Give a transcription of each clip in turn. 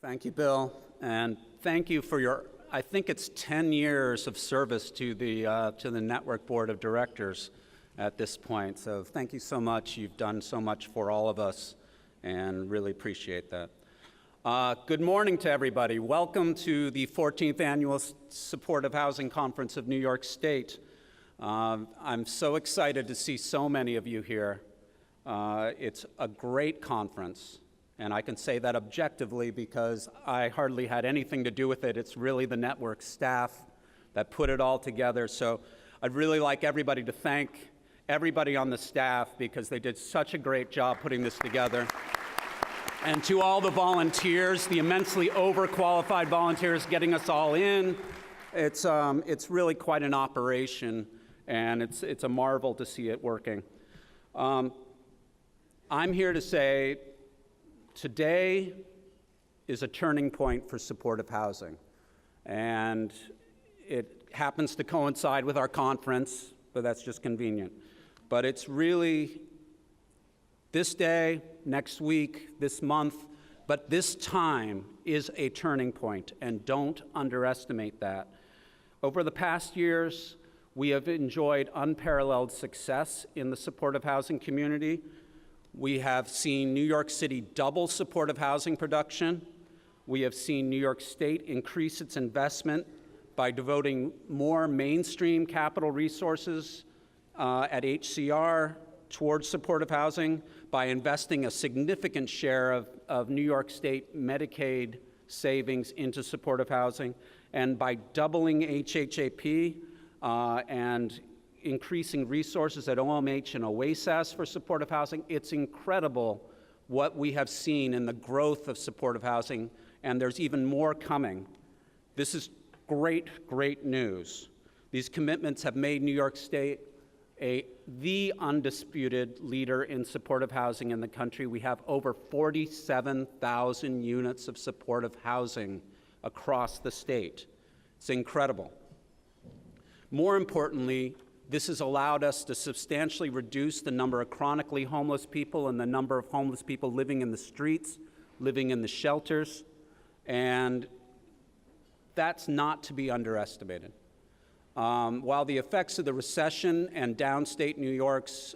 Thank you, Bill, and thank you for your, I think it's 10 years of service to the Network Board of Directors at this point. So thank you so much. You've done so much for all of us, and really appreciate that. Good morning to everybody. Welcome to the 14th Annual Supportive Housing Conference of New York State. I'm so excited to see so many of you here. It's a great conference, and I can say that objectively because I hardly had anything to do with it. It's really the network staff that put it all together. So I'd really like everybody to thank everybody on the staff because they did such a great job putting this together. And to all the volunteers, the immensely overqualified volunteers getting us all in, it's really quite an operation, and it's a marvel to see it working. I'm here to say today is a turning point for supportive housing, and it happens to coincide with our conference, but that's just convenient. But it's really this day, next week, this month, but this time is a turning point, and don't underestimate that. Over the past years, we have enjoyed unparalleled success in the supportive housing community. We have seen New York City double supportive housing production. We have seen New York State increase its investment by devoting more mainstream capital resources at HCR towards supportive housing, by investing a significant share of New York State Medicaid savings into supportive housing, and by doubling HHAP and increasing resources at OMH and OASAS for supportive housing. It's incredible what we have seen in the growth of supportive housing, and there's even more coming. This is great, great news. These commitments have made New York State the undisputed leader in supportive housing in the country. We have over 47,000 units of supportive housing across the state. It's incredible. More importantly, this has allowed us to substantially reduce the number of chronically homeless people and the number of homeless people living in the streets, living in the shelters, and that's not to be underestimated. While the effects of the recession and downstate New York's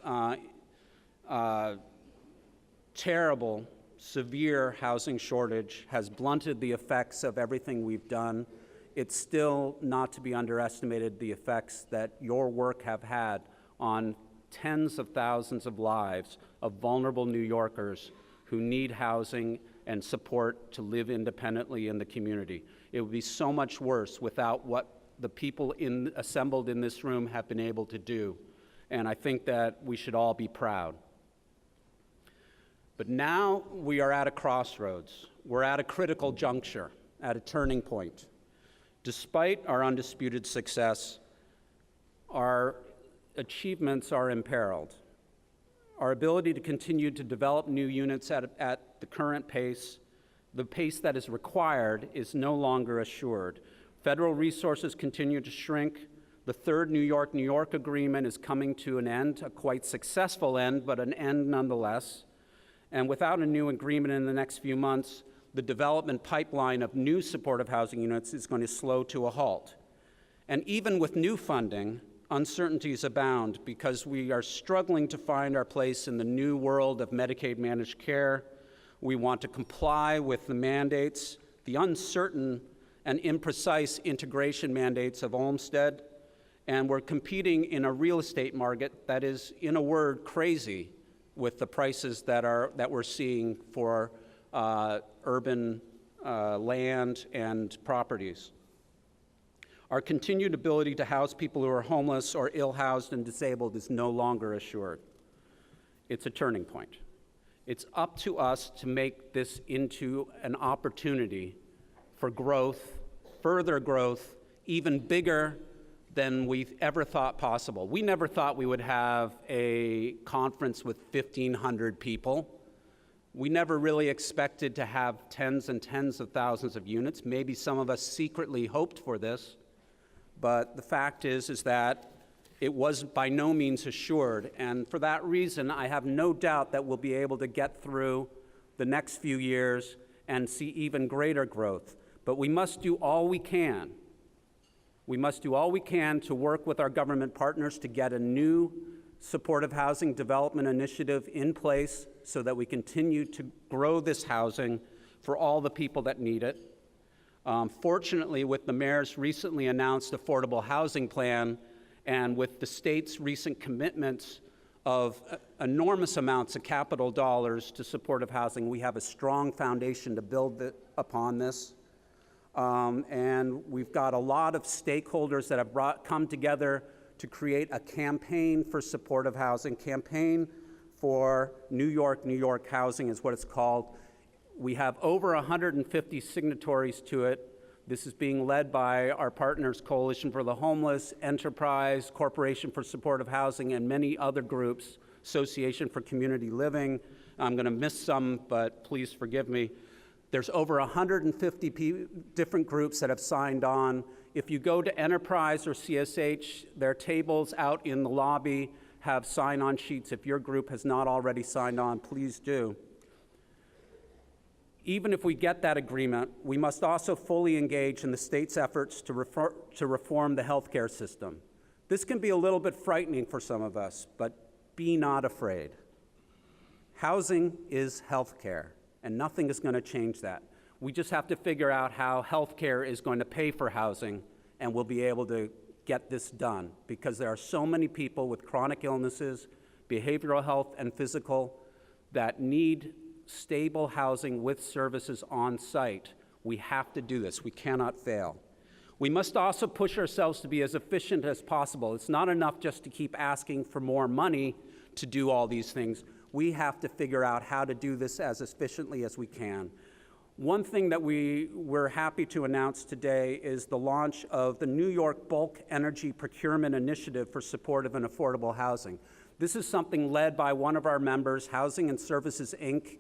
terrible, severe housing shortage has blunted the effects of everything we've done, it's still not to be underestimated the effects that your work have had on tens of thousands of lives of vulnerable New Yorkers who need housing and support to live independently in the community. It would be so much worse without what the people assembled in this room have been able to do, and I think that we should all be proud. But now we are at a crossroads. We're at a critical juncture, at a turning point. Despite our undisputed success, our achievements are imperiled. Our ability to continue to develop new units at the current pace, the pace that is required, is no longer assured. Federal resources continue to shrink. The third New York agreement is coming to an end, a quite successful end, but an end nonetheless. And without a new agreement in the next few months, the development pipeline of new supportive housing units is going to slow to a halt. And even with new funding, uncertainties abound because we are struggling to find our place in the new world of Medicaid managed care. We want to comply with the mandates, the uncertain and imprecise integration mandates of Olmstead, and we're competing in a real estate market that is, in a word, crazy with the prices that we're seeing for urban land and properties. Our continued ability to house people who are homeless or ill-housed and disabled is no longer assured. It's a turning point. It's up to us to make this into an opportunity for growth, further growth, even bigger than we've ever thought possible. We never thought we would have a conference with 1,500 people. We never really expected to have tens and tens of thousands of units. Maybe some of us secretly hoped for this, but the fact is that it was by no means assured, and for that reason, I have no doubt that we'll be able to get through the next few years and see even greater growth. But we must do all we can. We must do all we can to work with our government partners to get a new supportive housing development initiative in place so that we continue to grow this housing for all the people that need it. Fortunately, with the mayor's recently announced affordable housing plan and with the state's recent commitments of enormous amounts of capital dollars to supportive housing, we have a strong foundation to build upon this. And we've got a lot of stakeholders that have come together to create a campaign for supportive housing, campaign for New York housing is what it's called. We have over 150 signatories to it. This is being led by our partners, Coalition for the Homeless, Enterprise, Corporation for Supportive Housing, and many other groups, Association for Community Living. I'm going to miss some, but please forgive me. There's over 150 different groups that have signed on. If you go to Enterprise or CSH, their tables out in the lobby have sign-on sheets. If your group has not already signed on, please do. Even if we get that agreement, we must also fully engage in the state's efforts to reform the healthcare system. This can be a little bit frightening for some of us, but be not afraid. Housing is healthcare, and nothing is going to change that. We just have to figure out how healthcare is going to pay for housing, and we'll be able to get this done, because there are so many people with chronic illnesses, behavioral health and physical, that need stable housing with services on site. We have to do this. We cannot fail. We must also push ourselves to be as efficient as possible. It's not enough just to keep asking for more money to do all these things. We have to figure out how to do this as efficiently as we can. One thing that we're happy to announce today is the launch of the New York Bulk Energy Procurement Initiative for Supportive and Affordable Housing. This is something led by one of our members, Housing and Services, Inc.,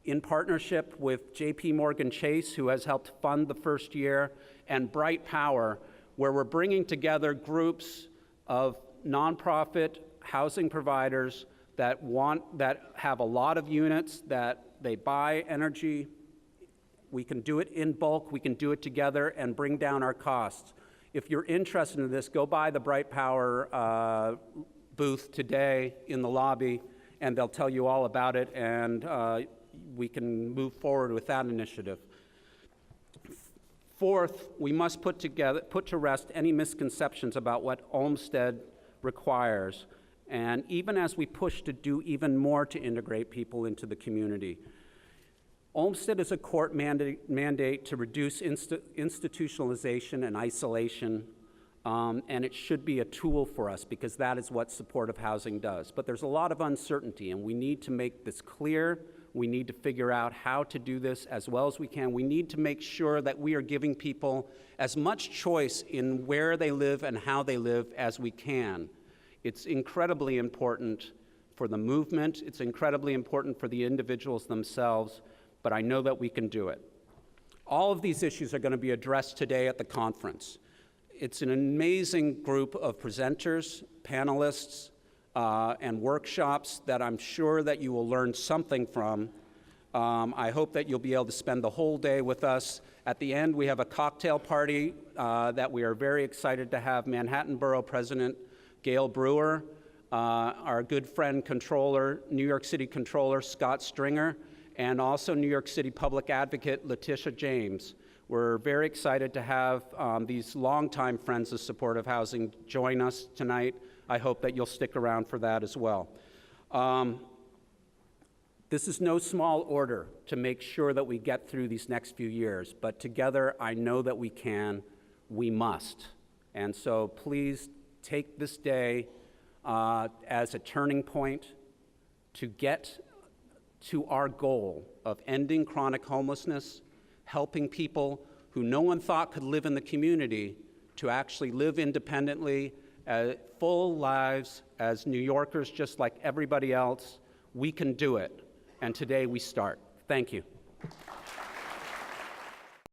in partnership with J.P. Morgan Chase, who has helped fund the first year, and Bright Power, where we're bringing together groups of nonprofit housing providers that have a lot of units, that they buy energy. We can do it in bulk, we can do it together and bring down our costs. If you're interested in this, go by the Bright Power booth today in the lobby, and they'll tell you all about it, and we can move forward with that initiative. Fourth, we must put to rest any misconceptions about what Olmsted requires, and even as we push to do even more to integrate people into the community. Olmsted is a court mandate to reduce institutionalization and isolation, and it should be a tool for us because that is what supportive housing does. But there's a lot of uncertainty, and we need to make this clear. We need to figure out how to do this as well as we can. We need to make sure that we are giving people as much choice in where they live and how they live as we can. It's incredibly important for the movement. It's incredibly important for the individuals themselves, but I know that we can do it. All of these issues are going to be addressed today at the conference. It's an amazing group of presenters, panelists, and workshops that I'm sure that you will learn something from. I hope that you'll be able to spend the whole day with us. At the end, we have a cocktail party that we are very excited to have Manhattan Borough President Gail Brewer, our good friend Controller, New York City Controller Scott Stringer, and also New York City Public Advocate Letitia James. We're very excited to have these longtime friends of supportive housing join us tonight. I hope that you'll stick around for that as well. This is no small order to make sure that we get through these next few years, but together I know that we can, we must. And so please take this day as a turning point to get to our goal of ending chronic homelessness, helping people who no one thought could live in the community to actually live independently, full lives as New Yorkers just like everybody else. We can do it, and today we start. Thank you.